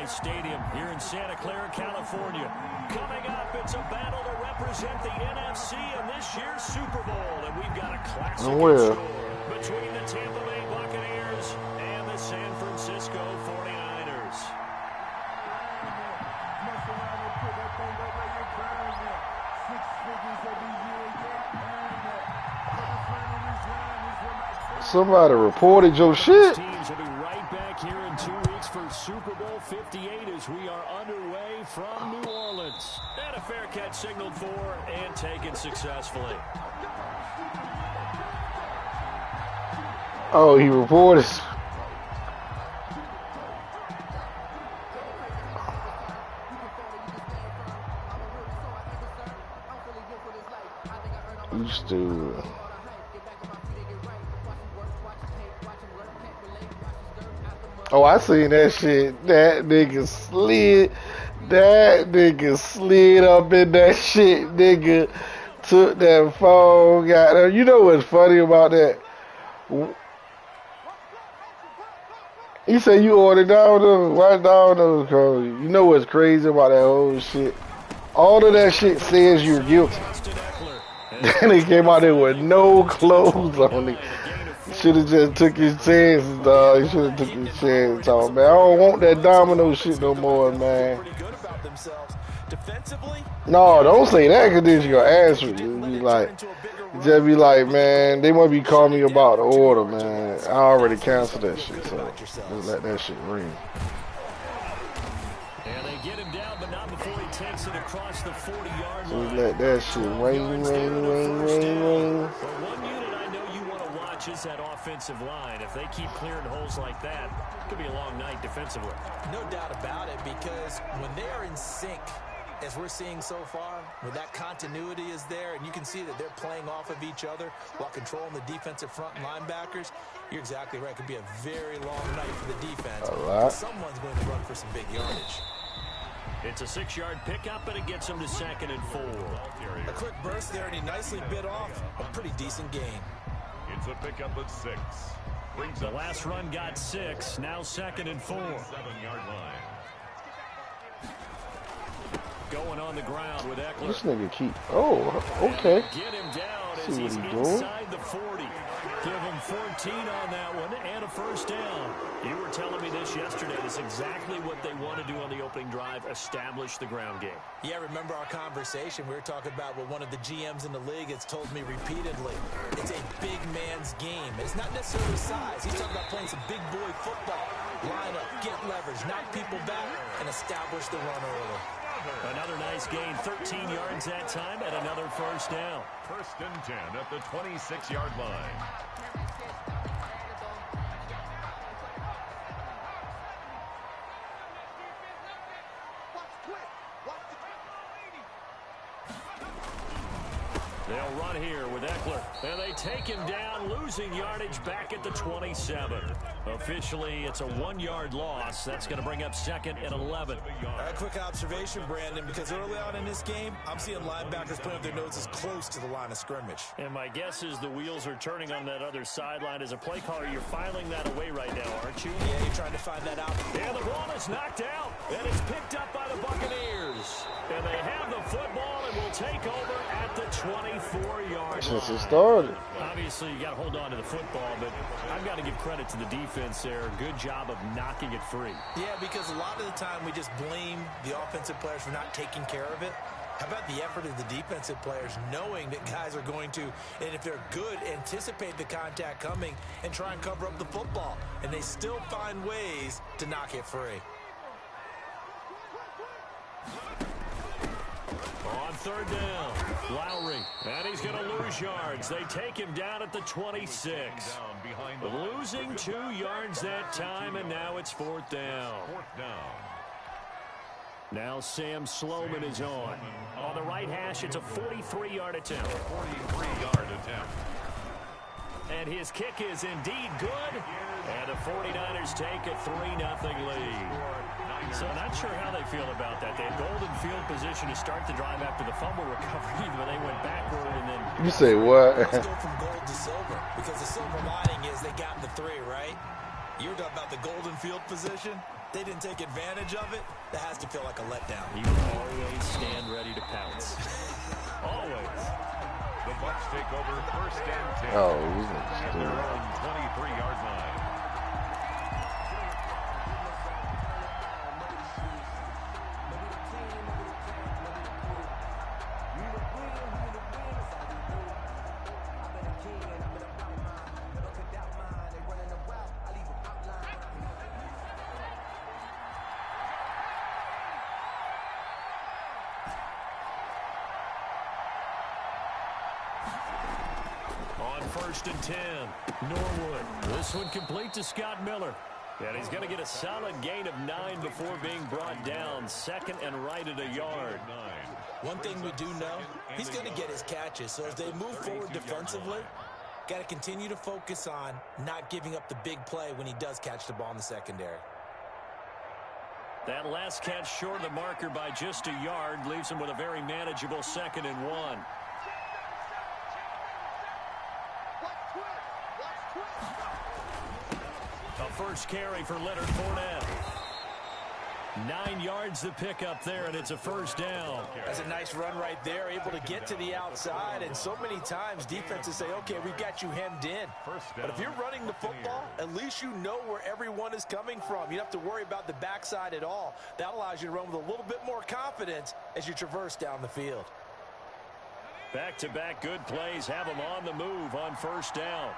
nice stadium here in Santa Clara, California. Coming up, it's a battle to represent the NFC in this year's Super Bowl. And we've got a classic between the Tampa Bay Buccaneers and the San Francisco 49ers. Somebody reported your shit. Teams will be right back here in 2 weeks for Super Bowl 58 as we are underway from New Orleans. And a fair catch signaled for and taken successfully. Oh, he reported. You stupid. Oh, I seen that shit. That nigga slid. That nigga slid up in that shit, nigga. Took that phone, got there. You know what's funny about that? He said you ordered down right down those cause you know what's crazy about that whole shit? All of that shit says you're guilty. Then he came out there with no clothes on it. Should have just took his chances, dog. He should have took his chance, man. I don't want that domino shit no more, man. No, don't say that, because then you're going to answer it. Just be like, man, they must be calling me about the order, man. I already canceled that shit, so just let that shit ring. And they get him down, but not before he takes it across the 40-yard line. Just let that shit ring. Is that offensive line. If they keep clearing holes like that, it could be a long night defensively. No doubt about it, because when they are in sync, as we're seeing so far, when that continuity is there, and you can see that they're playing off of each other while controlling the defensive front linebackers, you're exactly right. It could be a very long night for the defense. Someone's going to run for some big yardage. It's a 6-yard pickup, and it gets him to 2nd and 4. A quick burst there, and he nicely bit off a pretty decent gain. It's a pickup at 6. The last run got 6. Now 2nd and 4. 7-yard line. Going on the ground with Eckler. This nigga keep. Oh, okay. Get him down as See he's what he doing. inside the 40. Give him 14 on that one and a first down. You were telling me this yesterday. It's exactly what they want to do on the opening drive, establish the ground game. Yeah, remember our conversation? We were talking about what one of the GMs in the league has told me repeatedly. It's a big man's game. It's not necessarily size. He's talking about playing some big boy football. Line up, get leverage, knock people back, and establish the run early. Another nice gain, 13 yards that time, and another first down. 1st and 10 at the 26-yard line. They'll run here with Eckler. And they take him down, losing yardage back at the 27. Officially, it's a 1-yard loss. That's going to bring up 2nd and 11. A quick observation, Brandon, because early on in this game, I'm seeing linebackers putting up their noses close to the line of scrimmage. And my guess is the wheels are turning on that other sideline. As a play caller, you're filing that away right now, aren't you? Yeah, you're trying to find that out. And the ball is knocked out, and it's picked up by the Buccaneers. And they have the football and will take over at the 24-yard line. Since it started. Obviously, you got to hold on to the football, but I've got to give credit to the defense there. Good job of knocking it free. Yeah, because a lot of the time we just blame the offensive players for not taking care of it. How about the effort of the defensive players knowing that guys are going to, and if they're good, anticipate the contact coming and try and cover up the football. And they still find ways to knock it free. On 3rd down, Lowry, and he's going to lose yards. They take him down at the 26. Losing 2 yards that time, and now it's 4th down. Now Sam Sloman is on. On the right hash, it's a 43-yard attempt. And his kick is indeed good. And the 49ers take a 3-0 lead. So not sure how they feel about that. They had golden field position to start the drive after the fumble recovery, but they went backward and then... You say what? Let's go from gold to silver, because the silver lining is they got the 3, right? You were talking about the golden field position. they didn't take advantage of it, that has to feel like a letdown. You always stand ready to pounce. Always. The Bucs take over first and 10. Oh, At their own 23-yard line. On 1st and 10, Norwood. This one complete to Scott Miller. And he's going to get a solid gain of 9 before being brought down. 2nd and right at a yard. One thing we do know, he's going to get his catches. So as they move forward defensively, got to continue to focus on not giving up the big play when he does catch the ball in the secondary. That last catch short of the marker by just a yard leaves him with a very manageable 2nd and 1. A first carry for Leonard Fournette. 9 yards to pick up there, and it's a first down. That's a nice run right there, able to get to the outside. And so many times defenses say, okay, we've got you hemmed in. But if you're running the football, at least you know where everyone is coming from. You don't have to worry about the backside at all. That allows you to run with a little bit more confidence as you traverse down the field. Back-to-back good plays have him on the move on first down.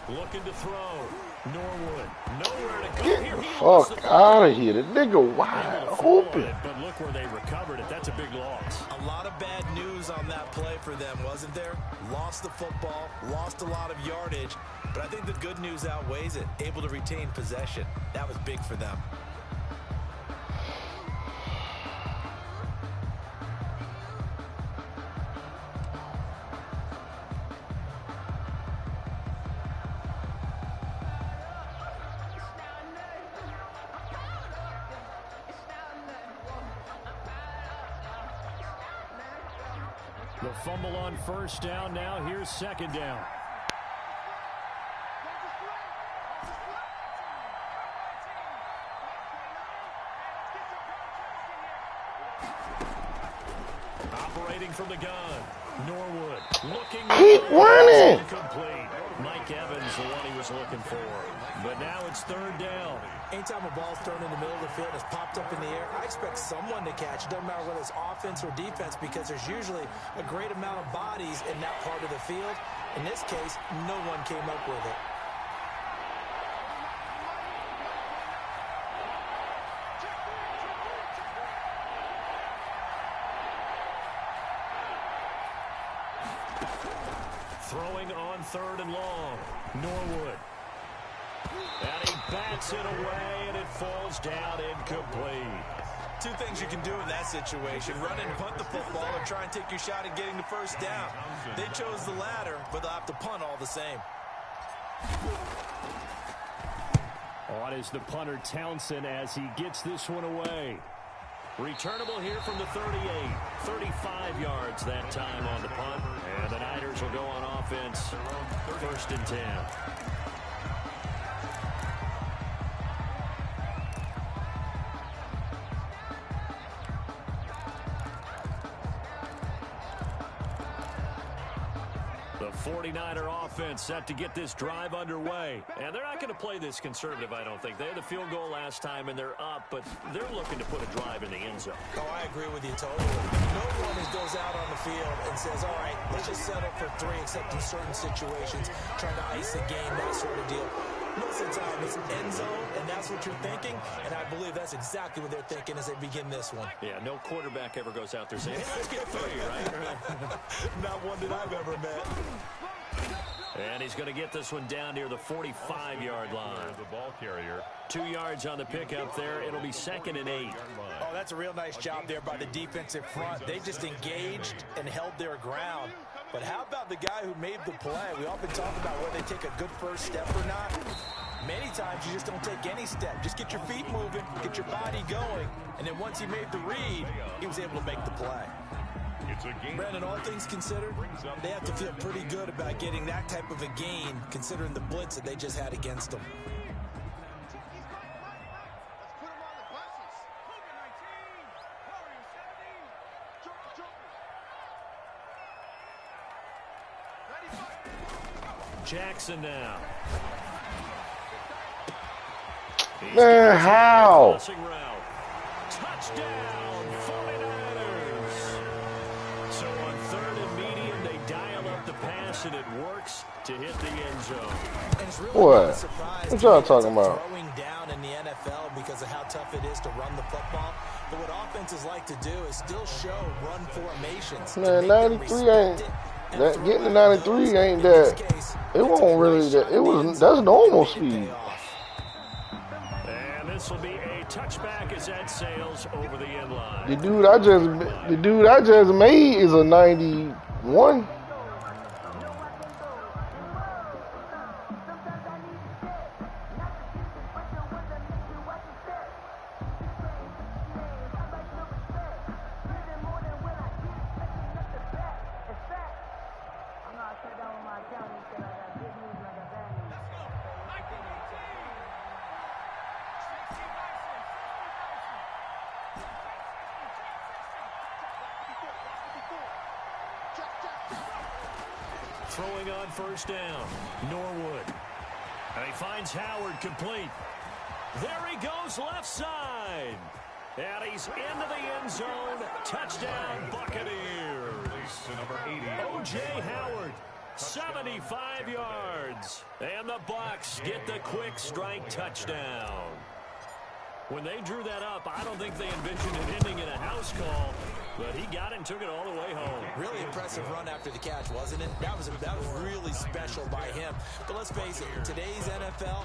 Looking to throw. Norwood. Nowhere to go. Get the fuck out of here. The nigga wide open. But look where they recovered it. That's a big loss. A lot of bad news on that play for them, wasn't there? Lost the football, lost a lot of yardage. But I think the good news outweighs it. Able to retain possession. That was big for them. The fumble on first down. Now here's 2nd down. Operating from the gun. Norwood looking. Keep running. Complete. Mike Evans, the one he was looking for. But now it's 3rd down. Anytime a ball's thrown in the middle of the field, it's popped up in the air, I expect someone to catch. It doesn't matter whether it's offense or defense, because there's usually a great amount of bodies in that part of the field. In this case, no one came up with it. Throwing on 3rd and long. Norwood. And he bats it away, and it falls down incomplete. Two things you can do in that situation: run and punt the football, or try and take your shot at getting the first down. They chose the latter, but they'll have to punt all the same. On is the punter Townsend as he gets this one away. Returnable here from the 38. 35 yards that time on the punt. And the Niners will go on offense. 1st and 10. The 49er offense set to get this drive underway. And they're not going to play this conservative, I don't think. They had the field goal last time, and they're up, but they're looking to put a drive in the end zone. Oh, I agree with you totally. No one goes out on the field and says, all right, let's just settle for 3, except in certain situations, trying to ice the game, that sort of deal. Most of the time, it's end zone, and that's what you're thinking, and I believe that's exactly what they're thinking as they begin this one. Yeah, no quarterback ever goes out there saying, hey, let's get 3, right? Not one that I've ever met. And he's going to get this one down near the 45-yard line. The ball carrier. 2 yards on the pickup there. It'll be 2nd and 8. Oh, that's a real nice job there by the defensive front. They just engaged and held their ground. But how about the guy who made the play? We often talk about whether they take a good first step or not. Many times you just don't take any step. Just get your feet moving, get your body going, and then once he made the read, he was able to make the play. Brandon, all things considered, they have to feel pretty good about getting that type of a gain, considering the blitz that they just had against them. Jackson now. Man, how? Touchdown, 49ers. So on 3rd and medium, they dial up the pass, and it works to hit the end zone. And it's really What? What y'all talking about? Throwing down in the NFL because of how tough it is to run the football. But what offenses like to do is still show run formations. Man, 93 ain't that getting to 93 ain't that. It won't really that. It was that's normal speed. And this will be a touchback as that sails over the end line. The dude I just made is a 91. Throwing on 1st down, Norwood. And he finds Howard complete. There he goes left side. And he's into the end zone. Touchdown, Buccaneers. O.J. Howard, 75 yards. And the Bucs get the quick strike touchdown. When they drew that up, I don't think they envisioned it ending in a house call, but he got it and took it all the way home. Really impressive run after the catch, wasn't it? That was really special by him. But let's face it, in today's NFL,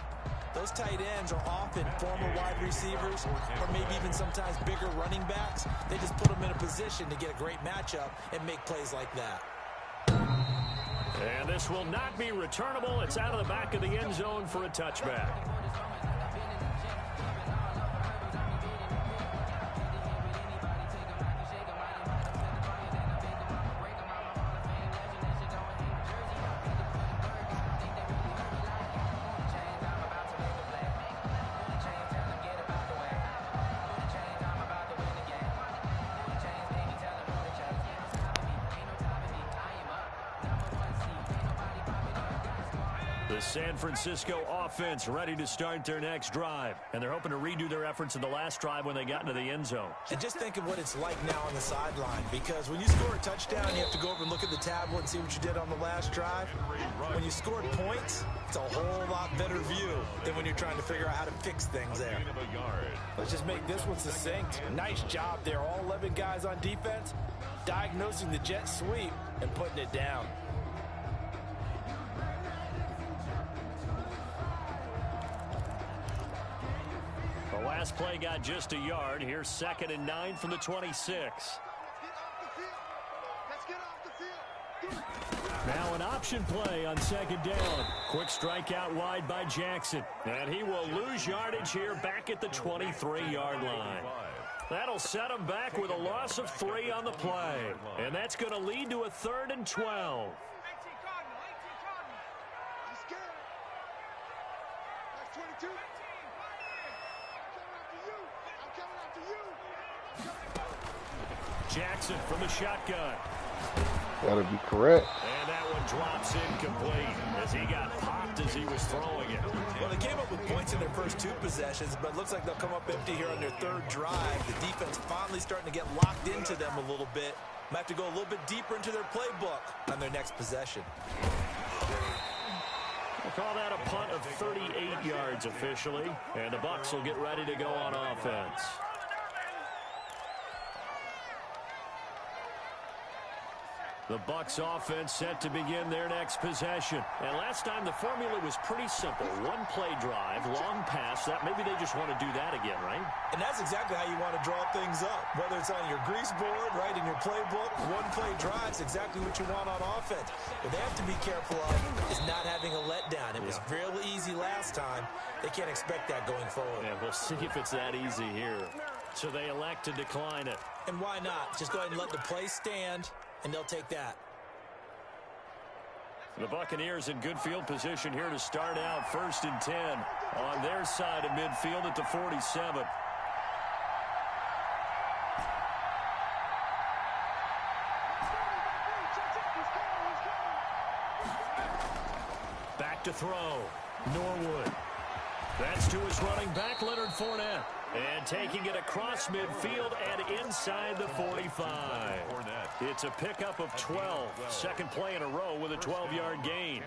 those tight ends are often former wide receivers or maybe even sometimes bigger running backs. They just put them in a position to get a great matchup and make plays like that. And this will not be returnable. It's out of the back of the end zone for a touchback. The San Francisco offense ready to start their next drive. And they're hoping to redo their efforts in the last drive when they got into the end zone. And just think of what it's like now on the sideline, because when you score a touchdown, you have to go over and look at the tablet and see what you did on the last drive. When you scored points, it's a whole lot better view than when you're trying to figure out how to fix things there. Let's just make this one succinct. Nice job there. All 11 guys on defense diagnosing the jet sweep and putting it down. The last play got just a yard. Here's 2nd and 9 from the 26. Now an option play on 2nd down. Quick strike out wide by Jackson. And he will lose yardage here back at the 23-yard line. That'll set him back with a loss of 3 on the play. And that's going to lead to a 3rd and 12. Jackson from the shotgun. Gotta be correct. And that one drops incomplete as he got popped as he was throwing it. Well, they came up with points in their first 2 possessions, but it looks like they'll come up empty here on their 3rd drive. The defense finally starting to get locked into them a little bit. Might have to go a little bit deeper into their playbook on their next possession. We'll call that a punt of 38 yards officially, and the Bucs will get ready to go on offense. The Bucs offense set to begin their next possession. And last time the formula was pretty simple. One play drive, long pass. That maybe they just want to do that again, right? And that's exactly how you want to draw things up. Whether it's on your grease board, right, in your playbook, one play drive is exactly what you want on offense. What they have to be careful of is not having a letdown. It was real easy last time. They can't expect that going forward. Yeah, we'll see if it's that easy here. So they elect to decline it. And why not? Just go ahead and let the play stand, and they'll take that. The Buccaneers in good field position here to start out 1st and 10 on their side of midfield at the 47. Back to throw. Norwood. That's to his running back, Leonard Fournette. And taking it across midfield and inside the 45. It's a pickup of 12. Second play in a row with a 12-yard gain.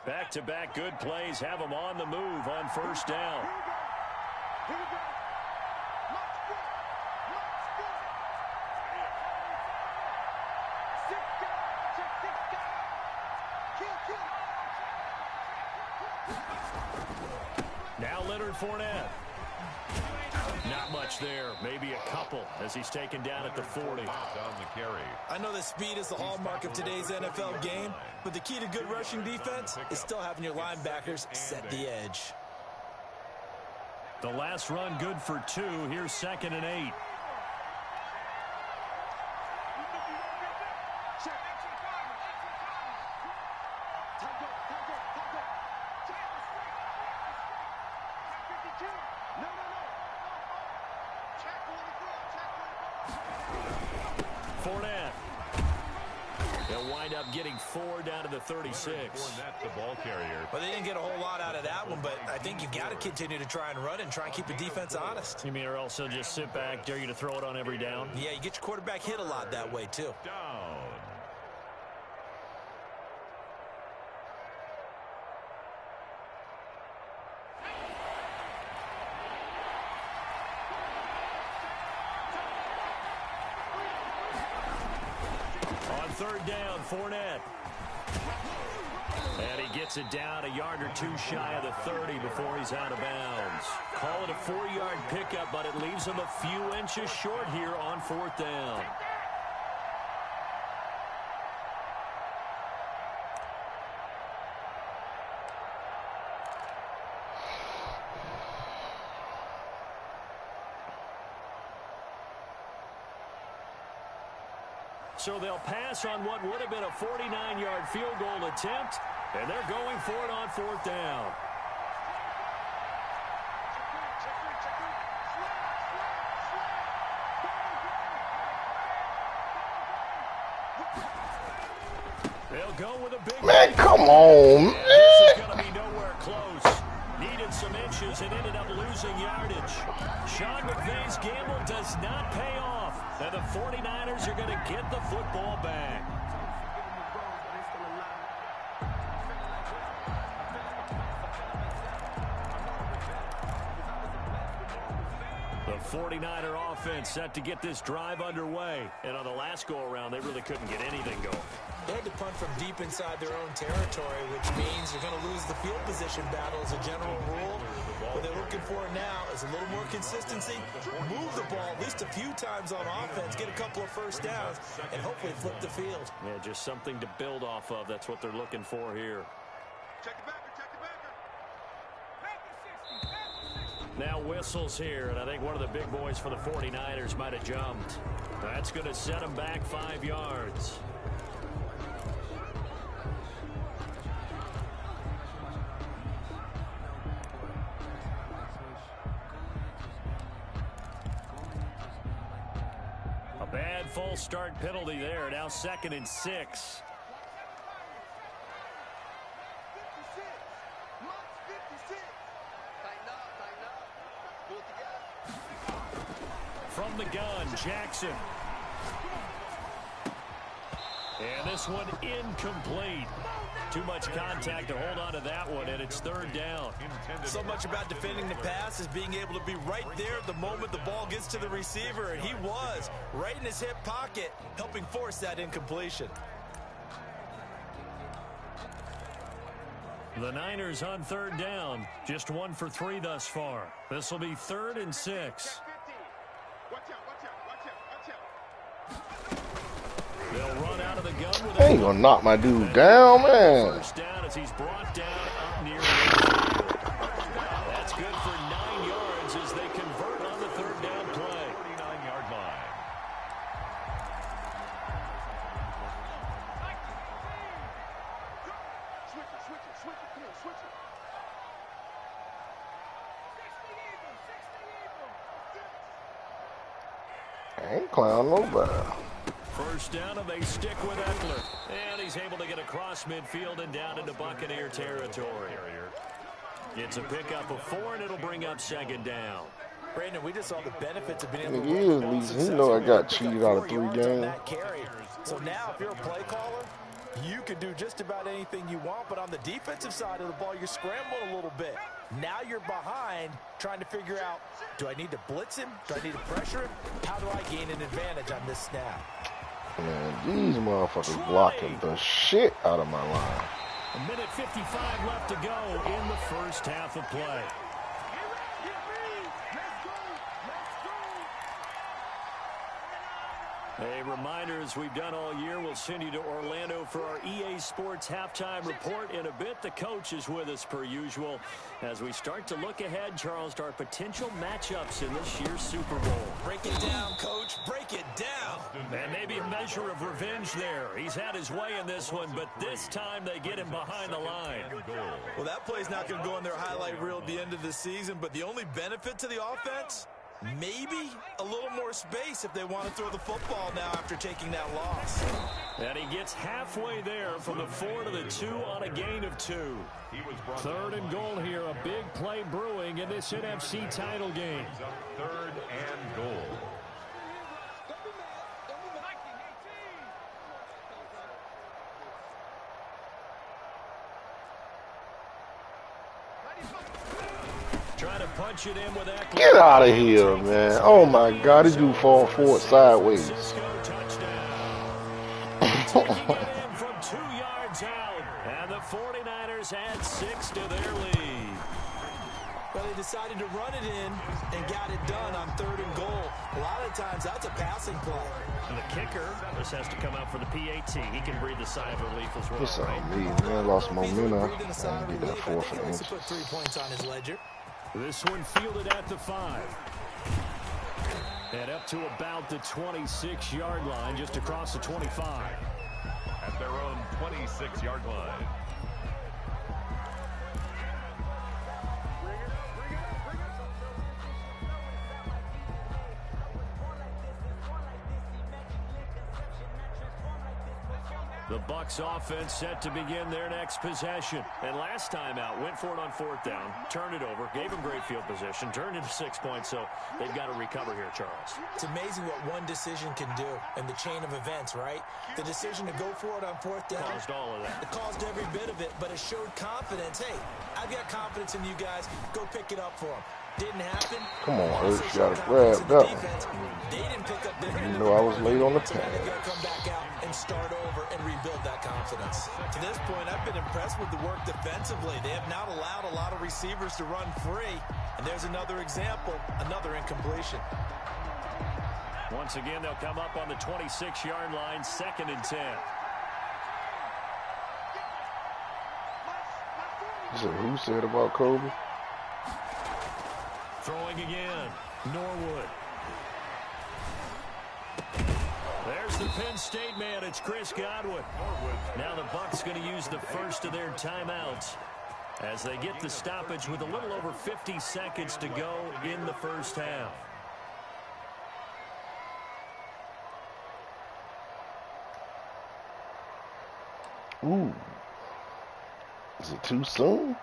Back-to-back good plays have them on the move on first down. Now Leonard Fournette. Not much there. Maybe a couple as he's taken down at the 40. I know that speed is the hallmark of today's NFL game, but the key to good rushing defense is still having your linebackers set the edge. The last run good for 2. Here's 2nd and 8. Fournette. They'll wind up getting 4 down to the 36. Fournette, the ball carrier. Well, they didn't get a whole lot out of that one, but I think you've got to continue to try and run and try and keep the defense honest. You mean or else they'll just sit back, dare you to throw it on every down? Yeah, you get your quarterback hit a lot that way, too. Down. On 3rd down, Fournette. And he gets it down a yard or 2 shy of the 30 before he's out of bounds. Call it a 4-yard pickup, but it leaves him a few inches short here on 4th down. So they'll pass on what would have been a 49-yard field goal attempt, and they're going for it on 4th down. They'll go with a big... Man, come on, man. This is going to be nowhere close. Needed some inches and ended up losing yardage. Sean McVay's gamble does not pay off. And the 49ers are going to get the football back. The 49er offense set to get this drive underway. And on the last go-around, they really couldn't get anything going. They had to punt from deep inside their own territory, which means you're going to lose the field position battle as a general rule. What they're looking for now is a little more consistency, move the ball at least a few times on offense, get a couple of first downs, and hopefully flip the field. Yeah, just something to build off of. That's what they're looking for here. Now whistles here, and I think one of the big boys for the 49ers might have jumped. That's going to set them back 5 yards. A bad false start penalty there. Now 2nd and 6. From the gun, Jackson. And this one incomplete. Too much contact to hold on to that one, and it's third down. So much about defending the pass is being able to be right there at the moment the ball gets to the receiver, and he was right in his hip pocket, helping force that incompletion. The Niners on third down, just 1 for 3 thus far. This will be 3rd and 6. They'll run out of the gun with Ain't gonna knock my dude down, man. First down as he's brought down up near midfield. That's good for 9 yards as they convert on the third down play. 49-yard line. I ain't clown nobody. First down, and they stick with Eckler. And he's able to get across midfield and down into Buccaneer territory. It's a pickup of 4, and it'll bring up 2nd down. Brandon, we just saw the benefits of being able to He is losing. He know I got cheated out of 3 games. So now, if you're a play caller, you can do just about anything you want, but on the defensive side of the ball, you're scrambling a little bit. Now you're behind, trying to figure out, do I need to blitz him? Do I need to pressure him? How do I gain an advantage on this snap? Man, these motherfuckers blocking the shit out of my line. 1:55 left to go in the first half of play. A reminder, as we've done all year, we'll send you to Orlando for our EA Sports halftime report in a bit. The coach is with us per usual as we start to look ahead, Charles, to our potential matchups in this year's Super Bowl. Break it down, coach. Break it down. And maybe a measure of revenge there. He's had his way in this one, but this time they get him behind the line. Well, that play's not going to go in their highlight reel at the end of the season, but the only benefit to the offense, maybe a little more space if they want to throw the football now after taking that loss. And he gets halfway there from the 4 to the 2 on a gain of 2. 3rd and goal here, a big play brewing in this NFC title game. 3rd and goal. Trying to punch it in with that. Get out of here, man. Oh my God, this dude fall forward sideways. From 2 yards out, and the 49ers add 6 to their lead. Well, they decided to run it in and got it done on 3rd and goal. A lot of times, that's a passing play. And the kicker, this has to come out for the PAT. He can breathe a sigh of relief as well. It's on me, man. Lost momentum. I get that 4th and inches. Put 3 points on his ledger. This one fielded at the 5. And up to about the 26-yard line, just across the 25. At their own 26-yard line. The Bucs offense set to begin their next possession. And last time out, went for it on 4th down, turned it over, gave them great field position, turned into 6 points, so they've got to recover here, Charles. It's amazing what one decision can do in the chain of events, right? The decision to go for it on 4th down. Caused all of that. It caused every bit of it, but it showed confidence. Hey, I've got confidence in you guys. Go pick it up for them. Didn't happen. Come on, Hurts, you gotta grab that one. They didn't pick up their You know I was late on the so now they've got to pass. come back out and start over and rebuild that confidence. To this point, I've been impressed with the work defensively. They have not allowed a lot of receivers to run free. And there's another example, another incompletion. Once again, they'll come up on the 26-yard line, 2nd and 10. You said who said about Kobe? Throwing again, Norwood. There's the Penn State man. It's Chris Godwin. Now the Bucs going to use the first of their timeouts as they get the stoppage with a little over 50 seconds to go in the first half. Ooh. Is it too soon?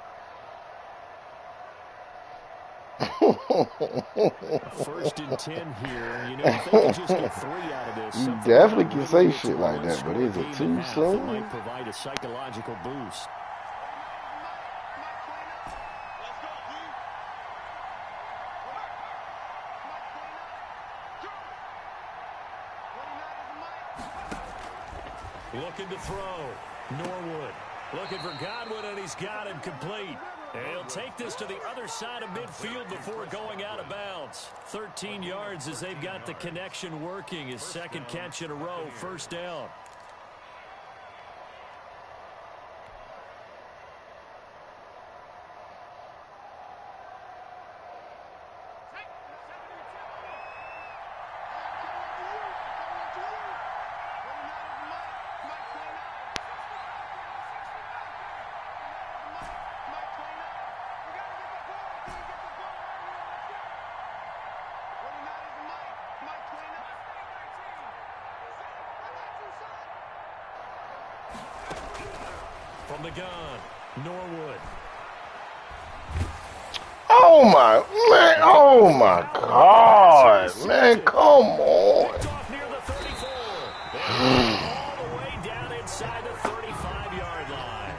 First and 10 here. You know, if they can just get 3 out of this, You definitely can say shit like that, but is it too soon? It might provide a psychological boost. Looking to throw. Norwood looking for Godwin, and he's got him complete. And he'll take this to the other side of midfield before going out of bounds. 13 yards as they've got the connection working. His second catch in a row, first down. From the gun, Norwood. Oh my man! Oh my God, man! Come on! Near the 34. All the way down inside the 35-yard line.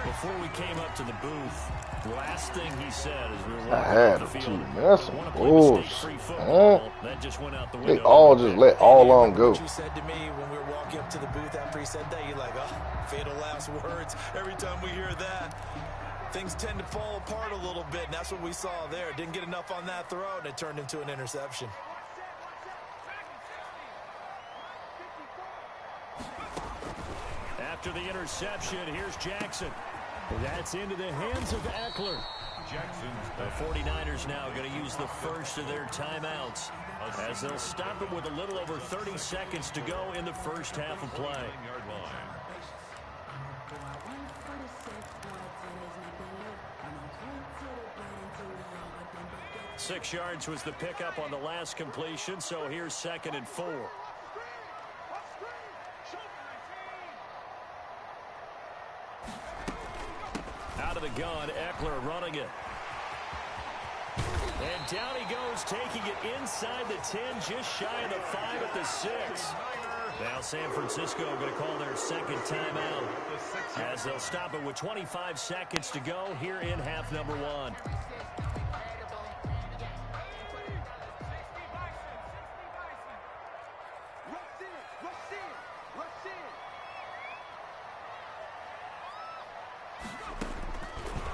Before we came up to the booth, the last thing he said is we were I had the to, field. man. That's some bullshit. That just went out the They window. all just let all on go. What you said to me when we were walking up to the booth after he said that, you're like, oh, fatal last words. Every time we hear that, things tend to fall apart a little bit, and that's what we saw there. Didn't get enough on that throw, and it turned into an interception. After the interception, here's Jackson. That's into the hands of Eckler. The 49ers now going to use the first of their timeouts as they'll stop it with a little over 30 seconds to go in the first half of play. 6 yards was the pickup on the last completion, so here's 2nd and 4. Out of the gun, Eckler running it. And down he goes, taking it inside the 10, just shy of the 5 at the 6. Now San Francisco going to call their second timeout as they'll stop it with 25 seconds to go here in half number 1.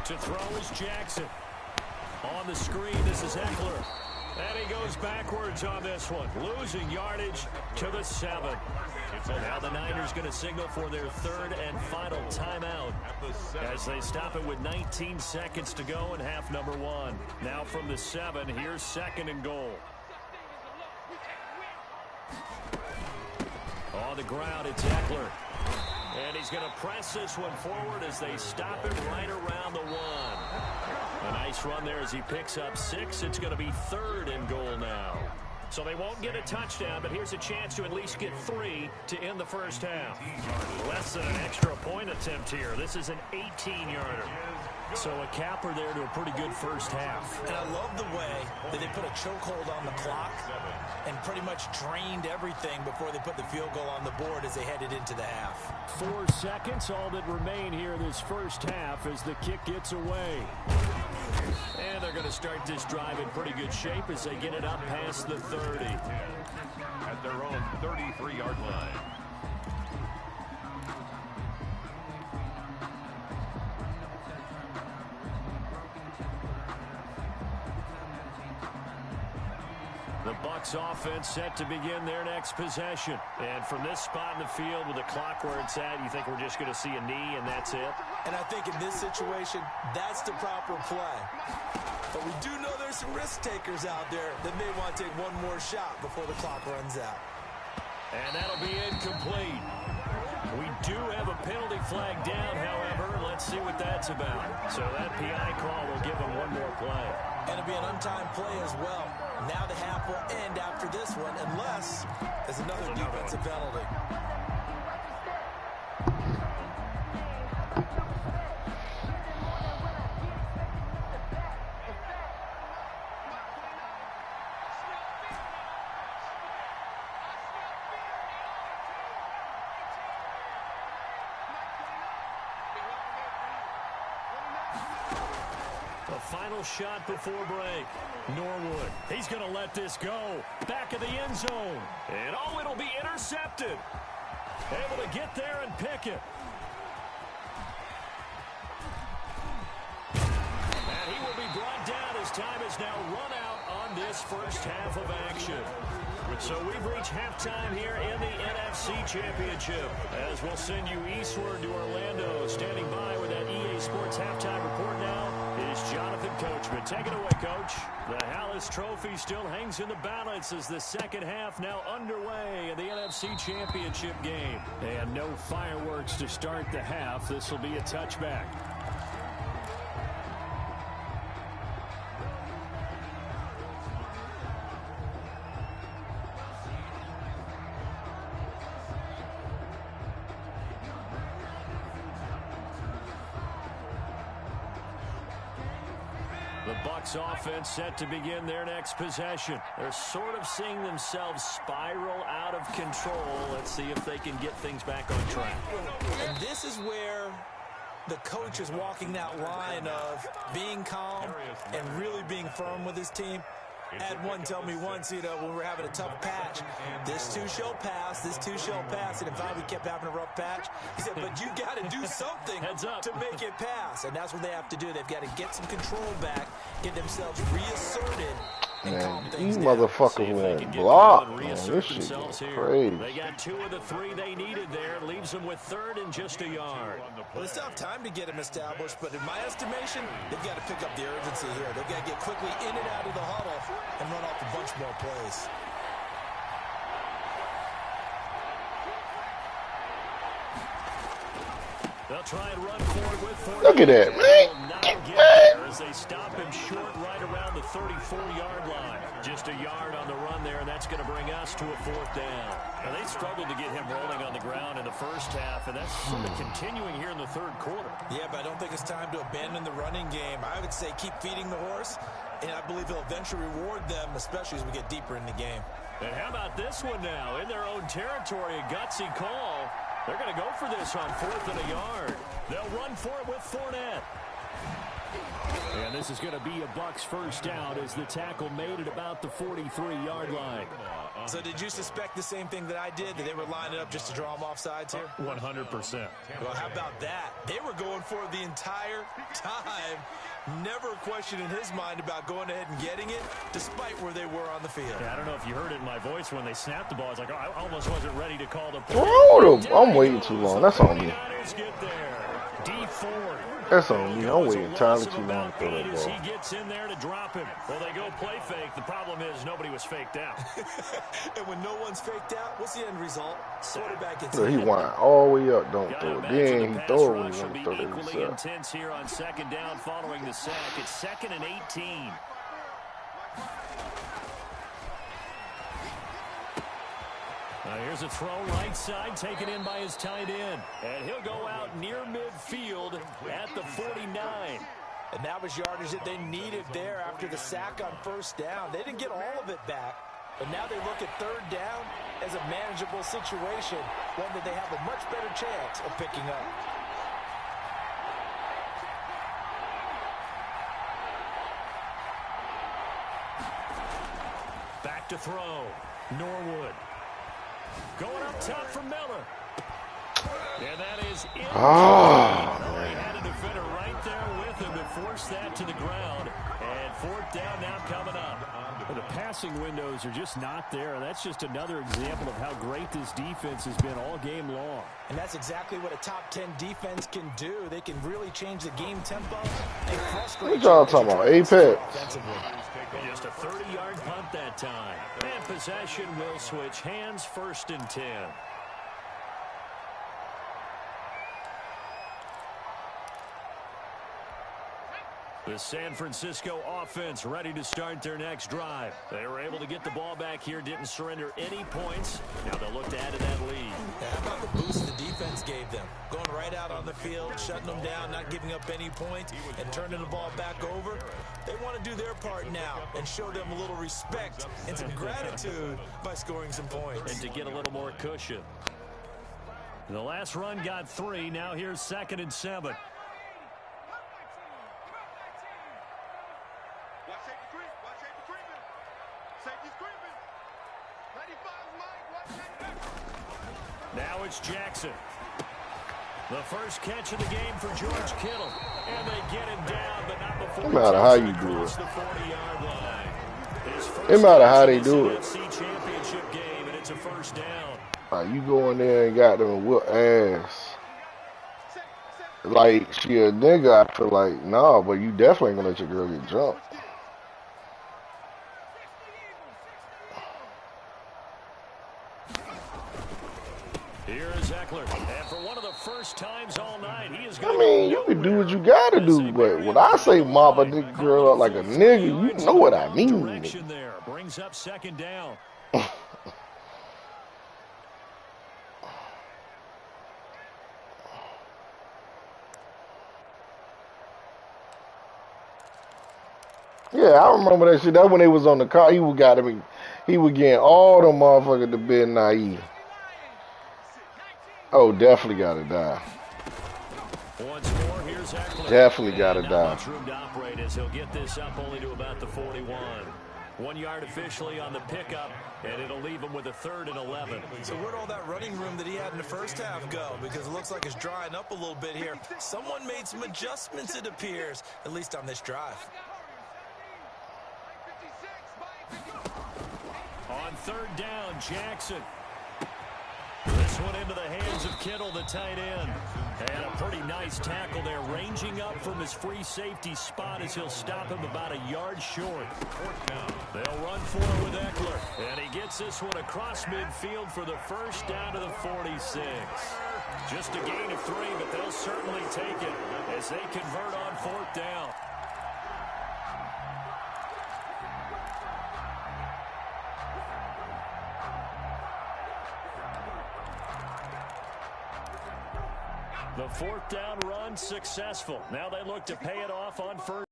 To throw is Jackson. On the screen, this is Eckler. And he goes backwards on this one, losing yardage to the 7. Now the Niners going to signal for their third and final timeout as they stop it with 19 seconds to go in half number 1. Now from the 7, here's 2nd and goal. On the ground, it's Eckler. And he's going to press this one forward as they stop it right around the 1. A nice run there as he picks up 6. It's going to be 3rd and goal now. So they won't get a touchdown, but here's a chance to at least get 3 to end the first half. Less than an extra point attempt here. This is an 18-yarder. So a capper there to a pretty good first half. And I love the way that they put a chokehold on the clock and pretty much drained everything before they put the field goal on the board as they headed into the half. 4 seconds, all that remain here this first half as the kick gets away. And they're going to start this drive in pretty good shape as they get it up past the 30. At their own 33-yard line. The Bucs offense set to begin their next possession. And from this spot in the field with the clock where it's at, you think we're just going to see a knee and that's it? And I think in this situation, that's the proper play. But we do know there's some risk takers out there that may want to take one more shot before the clock runs out. And that'll be incomplete. We do have a penalty flag down, however. Let's see what that's about. So that PI call will give them one more play. And it'll be an untimed play as well. Now the half will end after this one, unless there's another defensive penalty. A final shot before break. Norwood, he's going to let this go. Back of the end zone. And oh, it'll be intercepted. Able to get there and pick it. And he will be brought down as time is now run out on this first half of action. So we've reached halftime here in the NFC Championship. As we'll send you eastward to Orlando. Standing by with that EA Sports halftime report now is Jonathan Coachman. Take it away, Coach. The Hallis Trophy still hangs in the balance as the second half now underway in the NFC Championship game. And no fireworks to start the half. This will be a touchback. Bucs offense set to begin their next possession. They're sort of seeing themselves spiral out of control. Let's see if they can get things back on track. And this is where the coach is walking that line of being calm and really being firm with his team. I had one tell me once, when we were having a tough patch, this too shall pass, this too shall pass. And if we kept having a rough patch, he said, but you got to do something to make it pass. And that's what they have to do. They've got to get some control back, get themselves reasserted. Man, these motherfuckers won't block. Man, this shit is crazy. They got 2 of the 3 they needed there. Leaves them with 3rd and just a yard. Well, it's tough time to get them established, but in my estimation, they've got to pick up the urgency here. They've got to get quickly in and out of the huddle and run off a bunch more plays. They'll try and run forward with 4. Look at that, man. Get there as they stop him short right around the 34-yard line. Just a yard on the run there, and that's going to bring us to a 4th down. Now, they struggled to get him rolling on the ground in the first half, and that's sort of continuing here in the 3rd quarter. Yeah, but I don't think it's time to abandon the running game. I would say keep feeding the horse, and I believe he'll eventually reward them, especially as we get deeper in the game. And how about this one now? In their own territory, a gutsy call. They're going to go for this on 4th and a yard. They'll run for it with Fournette. And this is going to be a Bucs first down as the tackle made at about the 43-yard line. So did you suspect the same thing that I did, that they were lining up just to draw them off sides here? 100%. Well, how about that? They were going for it the entire time. Never a question in his mind about going ahead and getting it, despite where they were on the field. Yeah, I don't know if you heard it in my voice when they snapped the ball. I was like, oh, I almost wasn't ready to call the play. I'm waiting too long. That's on me. Get there. D4. That's on me. I'm waiting entirely too long for that ball. He gets in there to drop him. Well, they go play fake. The problem is nobody was faked out. And when no one's faked out, what's the end result? Quarterback gets He wind all the way up, don't throw it. Then he throw it when he want to throw it himself. Equally intense here on 2nd down following the sack. It's 2nd and 18. Here's a throw right side, taken in by his tight end. And he'll go out near midfield at the 49. And that was yardage that they needed there after the sack on 1st down. They didn't get all of it back, but now they look at 3rd down as a manageable situation, one that they have a much better chance of picking up. Back to throw. Norwood. Going up top for Miller. And that is it. He had a defender right there with him to force that to the ground. And 4th down now coming up. Well, the passing windows are just not there. That's just another example of how great this defense has been all game long. And that's exactly what a top 10 defense can do. They can really change the game tempo and frustrate. What y'all talking about? Apex. Just a 30-yard punt that time. And possession will switch hands, 1st and 10. The San Francisco offense ready to start their next drive. They were able to get the ball back here, didn't surrender any points. Now they'll look to add to that lead. How about the boost the defense gave them? Going right out on the field, shutting them down, not giving up any points, and turning the ball back over. They want to do their part now and show them a little respect and some gratitude by scoring some points. And to get a little more cushion. The last run got 3. Now here's 2nd and 7. It's Jackson. The first catch of the game for George Kittle. And they get him down, but not before. No matter how you do it. The 40-yard line. No matter how they do it. Championship game, and it's a first down. You go in there and got them and whoop ass. Like, she a nigga, I feel like, nah, but you definitely ain't gonna let your girl get jumped. Here is Eckler, and for one of the first times all night, he is I mean, you can do what you gotta do, but when I say mop a nigga girl up like a nigga, you know what I mean. There brings up second down. Yeah, I remember that shit. That when they was on the car, he was getting all them motherfuckers to be naive. Oh, definitely gotta die. Once more, here's Eckler. Definitely gotta die. Not much room to operate as he'll get this up only to about the 41. 1 yard officially on the pickup, and it'll leave him with a 3rd and 11. So where'd all that running room that he had in the first half go? Because it looks like it's drying up a little bit here. Someone made some adjustments, it appears, at least on this drive. On 3rd down, Jackson. This one into the hands of Kittle, the tight end. And a pretty nice tackle there, ranging up from his free safety spot as he'll stop him about a yard short. They'll run for it with Eckler. And he gets this one across midfield for the first down to the 46. Just a gain of 3, but they'll certainly take it as they convert on 4th down. The 4th down run successful. Now they look to pay it off on 1st.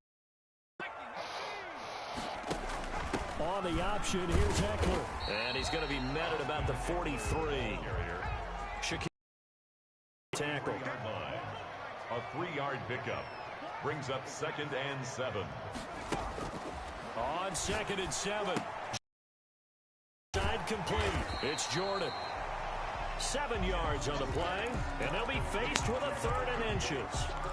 On the option, here's Eckler. And he's going to be met at about the 43. Shaquille tackle. A 3-yard pickup. Brings up 2nd and 7. On 2nd and 7. Side complete. It's Jordan. 7 yards on the play, and they'll be faced with a 3rd and inches.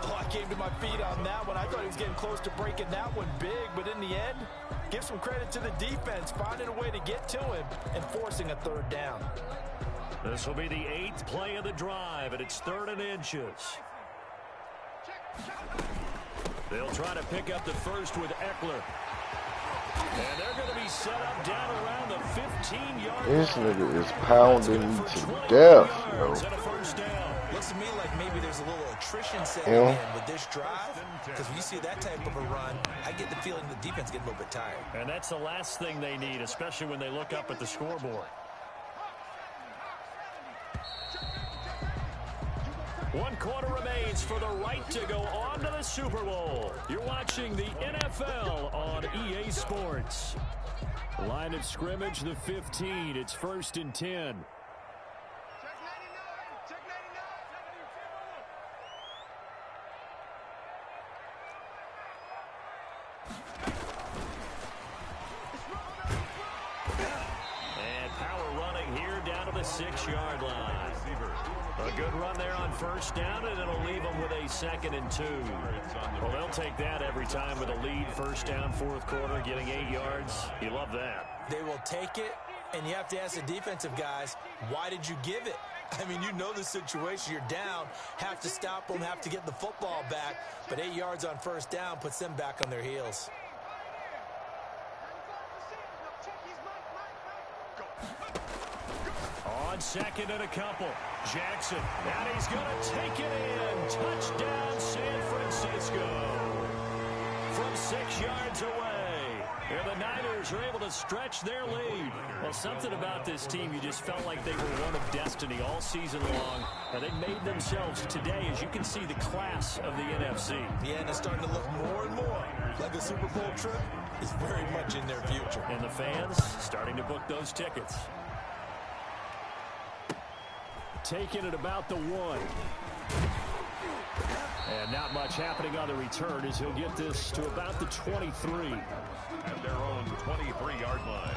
Oh, I came to my feet on that one. I thought he was getting close to breaking that one big, but in the end, give some credit to the defense, finding a way to get to him and forcing a 3rd down. This will be the 8th play of the drive, and it's 3rd and inches. They'll try to pick up the first with Eckler. And they're going to be set up down around the 15-yard line. This nigga is pounding me to death, yo. Looks to me like maybe there's a little attrition setting in with this drive. Because when you see that type of a run, I get the feeling the defense getting a little bit tired. And that's the last thing they need, especially when they look up at the scoreboard. 1 quarter remains for the right to go on to the Super Bowl. You're watching the NFL on EA Sports. Line of scrimmage, the 15. It's 1st and 10. And power running here down to the 6-yard line. A good run there on 1st down, and it'll leave them with a 2nd and 2. Well, they'll take that every time with a lead. 1st down, 4th quarter, getting 8 yards. You love that. They will take it, and you have to ask the defensive guys, why did you give it? I mean, you know the situation. You're down, have to stop them, have to get the football back. But 8 yards on 1st down puts them back on their heels. On 2nd and a couple. Jackson, and he's going to take it in. Touchdown, San Francisco. From 6 yards away. And the Niners are able to stretch their lead. Well, something about this team, you just felt like they were one of destiny all season long. And they made themselves today, as you can see, the class of the NFC. Yeah, and it's starting to look more and more like a Super Bowl trip is very much in their future. And the fans starting to book those tickets. Taking it about the 1. And not much happening on the return as he'll get this to about the 23. At their own 23-yard line.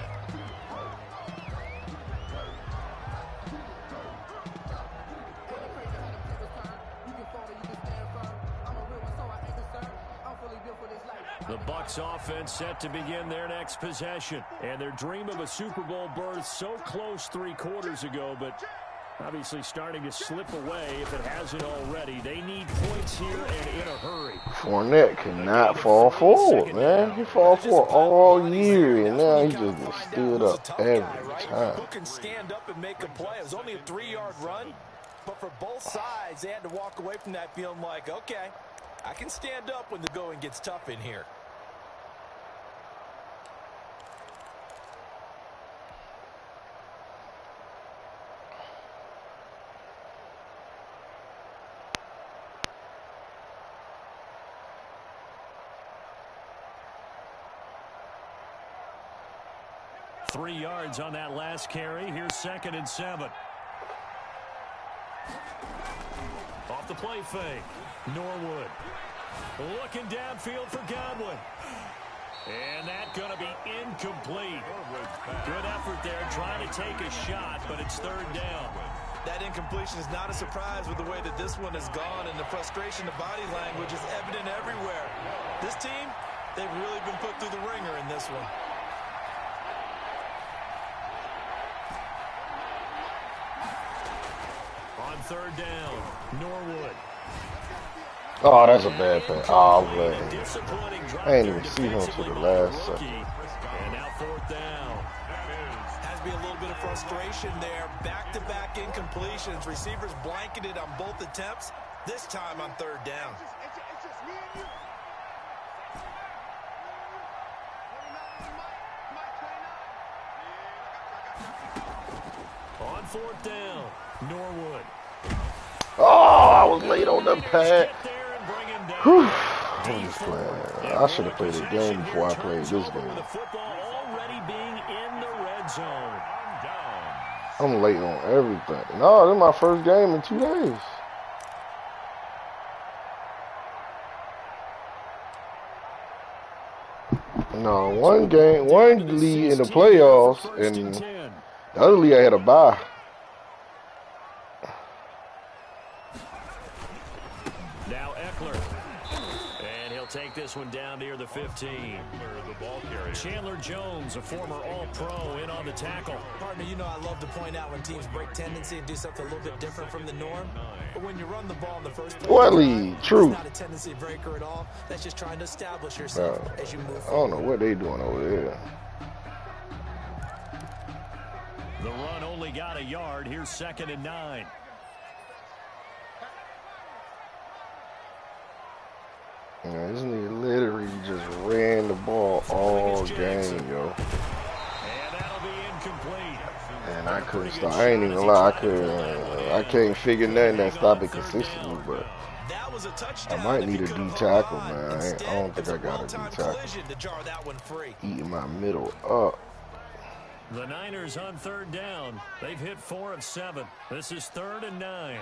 The Bucs offense set to begin their next possession. And their dream of a Super Bowl berth so close 3 quarters ago, but obviously starting to slip away if it hasn't already. They need points here and in a hurry. Fournette cannot fall forward, man. He fall forward all year, and now he just stood up every time. Who can stand up and make a play? It was only a 3-yard run, but for both sides, they had to walk away from that feeling like, okay, I can stand up when the going gets tough in here. Three yards on that last carry. Here's 2nd and 7. Off the play fake. Norwood looking downfield for Godwin. And that's going to be incomplete. Good effort there trying to take a shot, but it's 3rd down. That incompletion is not a surprise with the way that this one has gone, and the frustration of body language is evident everywhere. This team, they've really been put through the ringer in this one. On 3rd down, Norwood. Oh, that's a bad pass. Oh, man. I ain't even see him to the last second. And now 4th down. Has to be a little bit of frustration there. Back-to-back incompletions. Receivers blanketed on both attempts. This time on 3rd down. On 4th down, Norwood. Oh, I was late on the pad. Whew. I'm just playing. I should have played the game before I played this game. I'm late on everything. No, this is my first game in 2 days. No, one lead in the playoffs, and the other league I had a bye. Take this one down near the 15. Chandler Jones, a former All-Pro, in on the tackle. Partner, you know I love to point out when teams break tendency and do something a little bit different from the norm. But when you run the ball in the first place, what lead? True. It's not a tendency breaker at all. That's just trying to establish yourself as you move forward. I don't know what they doing over there. The run only got a yard. Here's 2nd and 9. Yeah, this nigga literally just ran the ball all game, yo. And that'll be incomplete. And I couldn't stop. I ain't even lie. I can't figure nothing that stopped it consistently, but I might need a D tackle, man. I don't think I got a D tackle. Eating my middle up. The Niners on 3rd down. They've hit 4 of 7. This is 3rd and 9.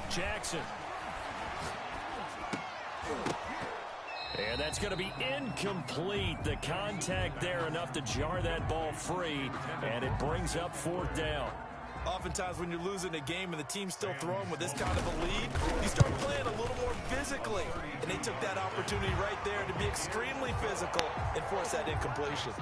Jackson. And that's going to be incomplete. The contact there enough to jar that ball free, and it brings up 4th down. Oftentimes when you're losing a game and the team's still throwing with this kind of a lead, you start playing a little more physically. And they took that opportunity right there to be extremely physical and force that incompletion.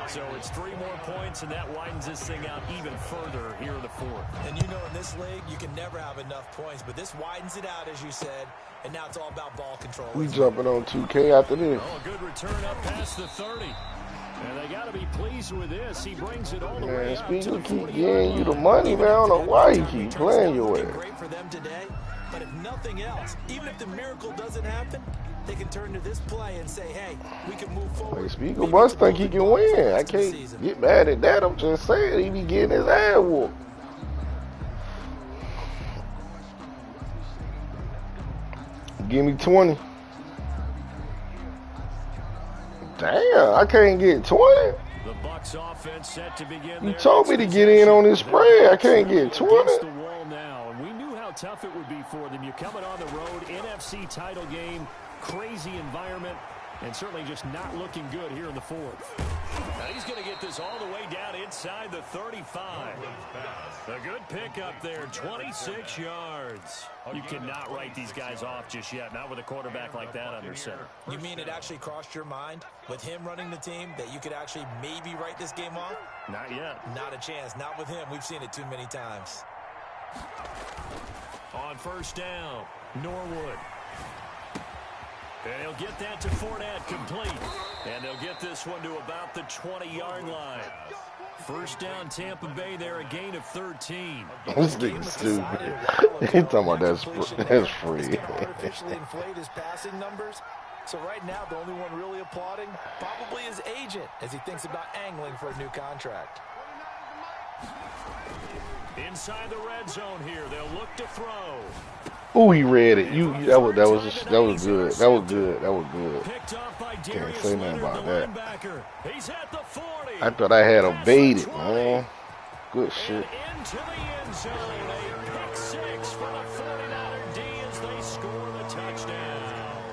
So it's 3 more points, and that widens this thing out even further here in the 4th. And you know in this league, you can never have enough points, but this widens it out, as you said, and now it's all about ball control. We jumping on 2K after this. Oh, a good return up past the 30. And they got to be pleased with this. He brings it all the way up. Speaker keep getting you the money, man. I don't know why he keep playing your way. Great for them today, but if nothing else, even if the miracle doesn't happen, they can turn to this play and say, hey, we can move forward. Speaker must think he can win. I can't get mad at that. I'm just saying he be getting his ass whooped. Give me 20. Damn, I can't get 20. The Bucs offense set to begin. You told me to get in on this spread. I can't get 20. The wall now, and we knew how tough it would be for them. You're coming on the road, NFC title game, crazy environment, and certainly just not looking good here in the fourth. Now he's going to get this all the way down inside the 35. A good pickup there, 26 yards. You cannot write these guys off just yet, not with a quarterback like that under center. You mean it actually crossed your mind with him running the team that you could actually maybe write this game off? Not yet. Not a chance. Not with him. We've seen it too many times. On first down, Norwood. And he'll get that to Fournette, complete. And they'll get this one to about the 20-yard line. First down, Tampa Bay there, a gain of 13. This nigga's stupid. He's talking about that's free. Artificially inflate his passing numbers. So right now, the only one really applauding probably his agent as he thinks about angling for a new contract. Inside the red zone here, they'll look to throw. Oh, he read it. That was good. That was good. Can't say nothing about that. He's at the 40. I thought I had him baited, man. Good shit. Into the end zone. A pick six for the 49er D as they score the touchdown.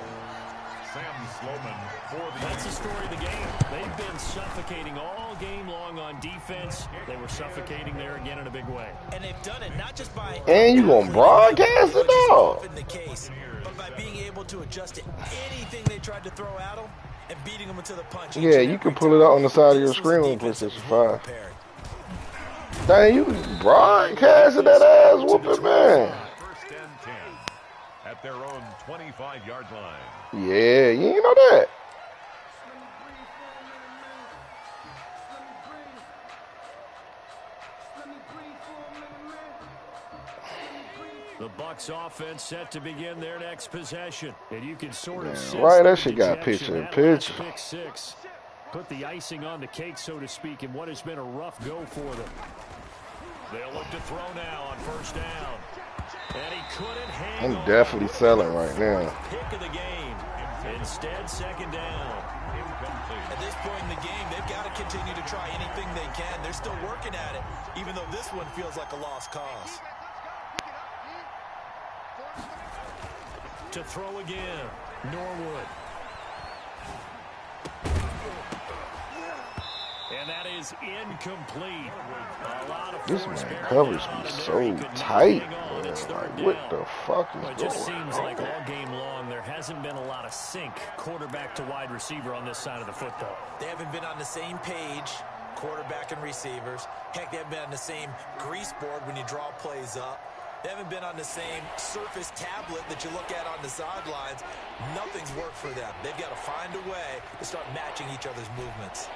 Sam Sloman for the... That's the story of the game. They've been suffocating all game long on defense. They were suffocating there again in a big way. And they've done it not just by... And you gonna broadcast it, dog? ...the case, but by being able to adjust to anything they tried to throw at them and beating them into the punch. Yeah, you can pull it out on the side of your screen on PlayStation 5. Dang, you broadcasted that ass whooping, man. First and 10 at their own 25-yard line. Yeah, you ain't know that. The Bucs offense set to begin their next possession. And you can sort of sense right, that shit got picture in picture. Pick six. Put the icing on the cake, so to speak, in what has been a rough go for them. They'll look to throw now on first down. And he couldn't hang I'm definitely selling right now. Pick of the game. Instead, second down. At this point in the game, they've got to continue to try anything they can. They're still working at it, even though this one feels like a lost cause. To throw again, Norwood. And that is incomplete. A lot of this man covers me so tight, man. Like, what the fuck is going on? It just seems like all game long there hasn't been a lot of sync quarterback to wide receiver on this side of the football. They haven't been on the same page, quarterback and receivers. Heck, they haven't been on the same grease board when you draw plays up. They haven't been on the same surface tablet that you look at on the sidelines. Nothing's worked for them. They've got to find a way to start matching each other's movements.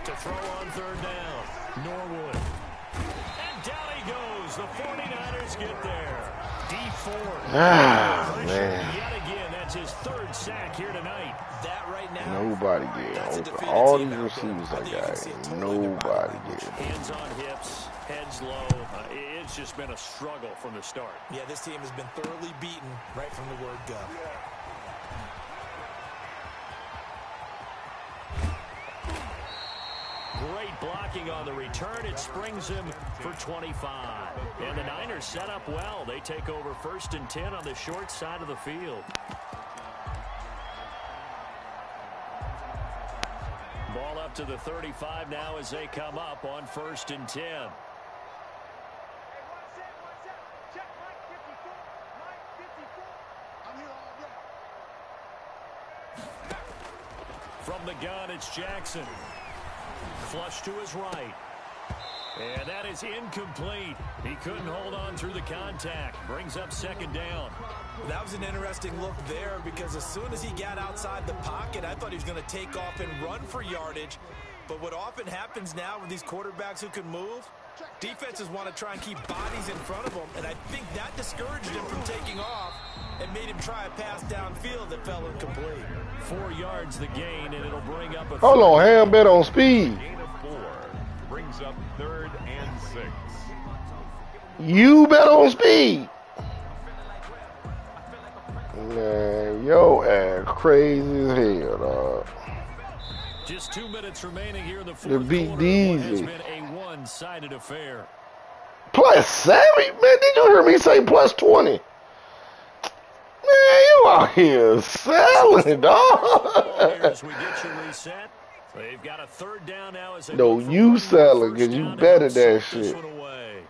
To throw on third down, Norwood. And down he goes. The 49ers get there. D4. Ah, man. Yet again, that's his third sack here tonight. That right now. Nobody get all these receivers I got. Nobody get. Hands on hips, heads low. It's just been a struggle from the start. Yeah, this team has been thoroughly beaten right from the word go. Great blocking on the return. It springs him for 25. And the Niners set up well. They take over first and 10 on the short side of the field. Ball up to the 35 now as they come up on first and 10. From the gun, it's Jackson. Flush to his right. And that is incomplete. He couldn't hold on through the contact. Brings up second down. That was an interesting look there because as soon as he got outside the pocket, I thought he was going to take off and run for yardage. But what often happens now with these quarterbacks who can move, defenses want to try and keep bodies in front of them. And I think that discouraged him from taking off and made him try a pass downfield that fell incomplete. 4 yards the gain, and it'll bring up a... Hold on, Ham bet on speed. Gain of 4 brings up 3rd and 6. You bet on speed. Man, yo ass crazy as hell, dog. Just 2 minutes remaining here in the The fourth beat quarter. What has easy. been a one-sided affair. Plus 70? Man, did you hear me say plus 20? Man, you out here selling, dog. As we get you reset. They've got a third down now as they No, look for you one selling more because first you down to better help that soak this shit. one away.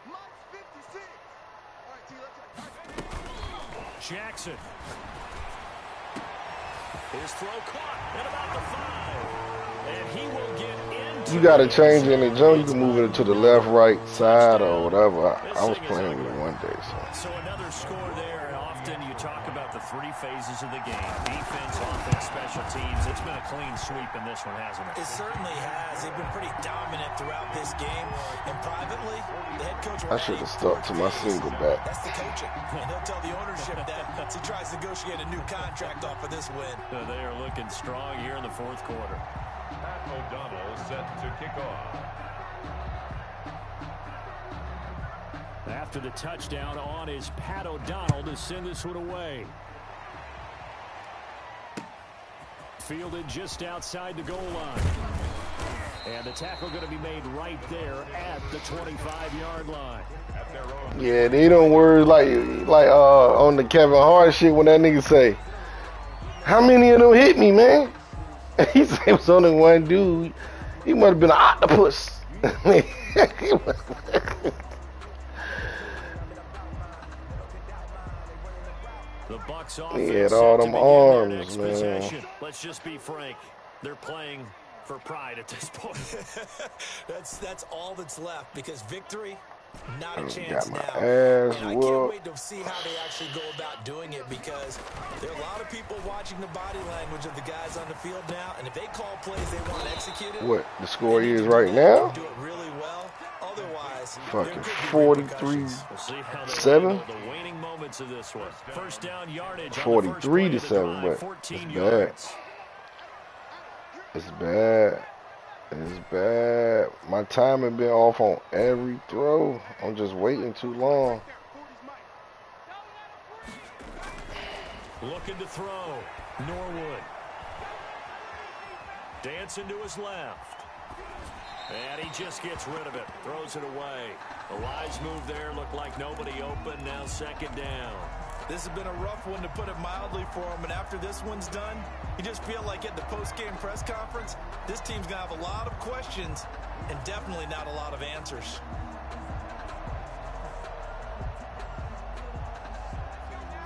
Jackson. His throw caught at about the 5. And he will get into You got to change it in the zone. You can move it to the left, right side, or whatever. I was playing it one day, so. So another score there, and often you talk about the 3 phases of the game. Defense, offense, special teams. It's been a clean sweep in this one, hasn't it? It certainly has. They've been pretty dominant throughout this game. And privately, the head coach... I should have stuck to my single back. That's the coaching. And he'll tell the ownership that as he tries to negotiate a new contract off of this win. They are looking strong here in the fourth quarter. Pat O'Donnell set to kick off. After the touchdown on is Pat O'Donnell to send this one away. Fielded just outside the goal line. And the tackle going to be made right there at the 25-yard line. Yeah, they don't worry like on the Kevin Hart shit when that nigga say, how many of them hit me, man? He said it was only one dude. He must have been an octopus. The Bucs He had all them arms, man. Possession. Let's just be frank. They're playing for pride at this point. that's all that's left because victory, not a I chance got my now. ass And I can't whooped. wait to see how they actually go about doing it because there are a lot of people watching the body language of the guys on the field now, and if they call plays they want executed. What the score is right now? Do it really well. Otherwise, Fucking 43-7. 43-7. The waning moments of this one. First down yardage. 43-7, but it's bad. It's bad. It's bad. My timing been off on every throw. I'm just waiting too long. Looking to throw. Norwood. Dancing to his left. And he just gets rid of it. Throws it away. The wise move there. Looked like nobody open. Now second down. This has been a rough one, to put it mildly, for him. And after this one's done, you just feel like at the post-game press conference, this team's going to have a lot of questions and definitely not a lot of answers.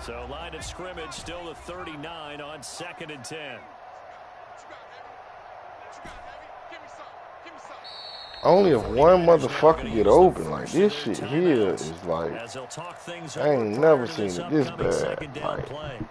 So line of scrimmage still the 39 on 2nd and 10. Only if one motherfucker get open, like this shit here is like, I ain't never seen it this bad. Like,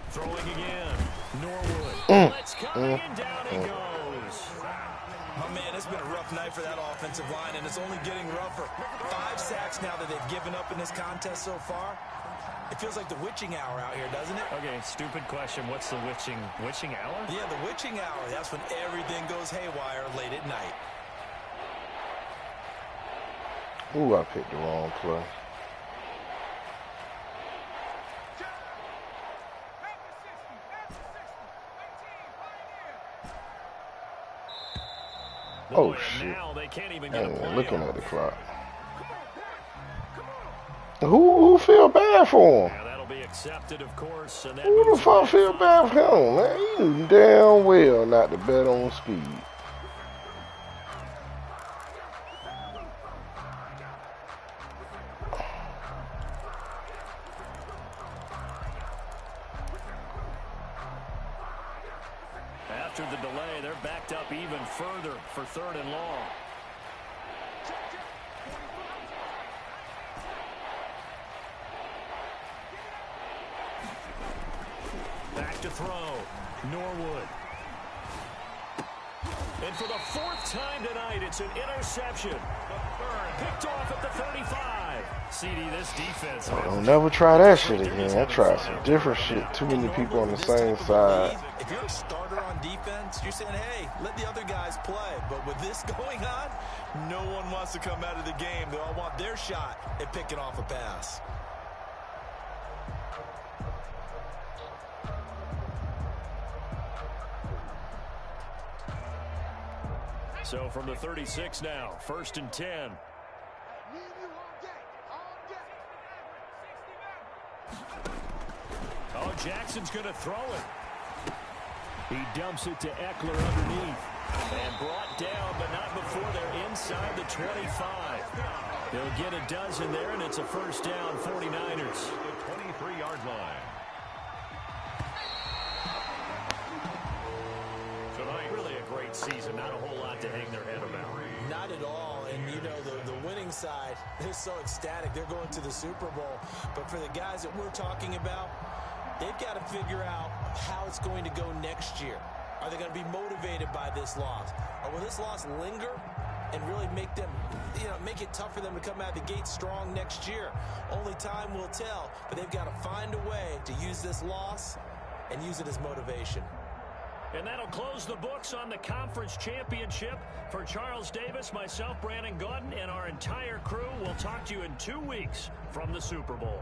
Throwing again. Norwood. Let's come in. Down he goes. My man, it's been a rough night for that offensive line, and it's only getting rougher. 5 sacks now that they've given up in this contest so far. It feels like the witching hour out here, doesn't it? Okay, stupid question. What's the witching hour? Yeah, the witching hour. That's when everything goes haywire late at night. ooh, I picked the wrong play. Oh shit! I ain't even looking at the clock. Who feel bad for him? Yeah, that'll be accepted, of course. And Who the fuck feel bad for him, man? You knew damn well not to bet on speed. After the delay, they're backed up even further for 3rd and long. Back to throw. Norwood. And for the 4th time tonight, it's an interception. Picked off at the 35. CD, this defense. Don't never try that shit again. I tried some different shit. Too many people on the same side. If you're a starter on defense, you're saying, hey, let the other guys play. But with this going on, no one wants to come out of the game. They all want their shot at picking off a pass. So from the 36 now, 1st and 10. Oh, Jackson's going to throw it. He dumps it to Eckler underneath. And brought down, but not before they're inside the 25. They'll get a dozen there, and it's a 1st down, 49ers. The 23-yard line. Tonight, really a great season. Not a whole lot to hang their head about. Not at all. And, you know, the winning side, they're so ecstatic. They're going to the Super Bowl. But for the guys that we're talking about, they've got to figure out how it's going to go next year. Are they going to be motivated by this loss? Or will this loss linger and really make them, make it tough for them to come out of the gate strong next year? Only time will tell. But they've got to find a way to use this loss and use it as motivation. And that'll close the books on the conference championship. For Charles Davis, myself, Brandon Gaudin, and our entire crew, we'll talk to you in 2 weeks from the Super Bowl.